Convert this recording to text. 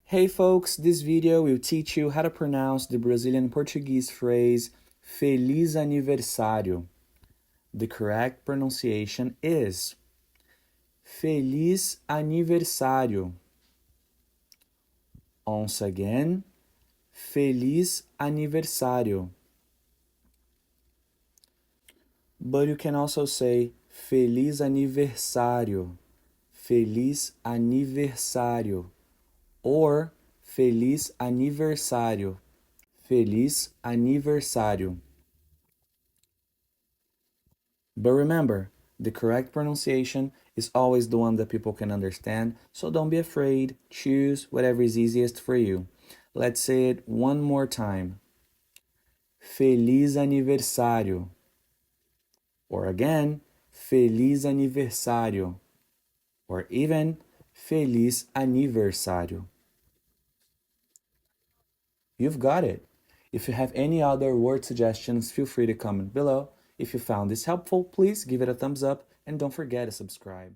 Hey folks, this video will teach you how to pronounce the Brazilian Portuguese phrase Feliz Aniversário. The correct pronunciation is Feliz Aniversário. Once again, Feliz Aniversário. But you can also say Feliz Aniversário, Feliz Aniversário, or Feliz Aniversário, Feliz Aniversário. But remember, the correct pronunciation is always the one that people can understand, so don't be afraid. Choose whatever is easiest for you. Let's say it one more time. Feliz Aniversário. Or again, Feliz Aniversário. Or even, Feliz Aniversário. You've got it. If you have any other word suggestions, feel free to comment below. If you found this helpful, please give it a thumbs up and don't forget to subscribe.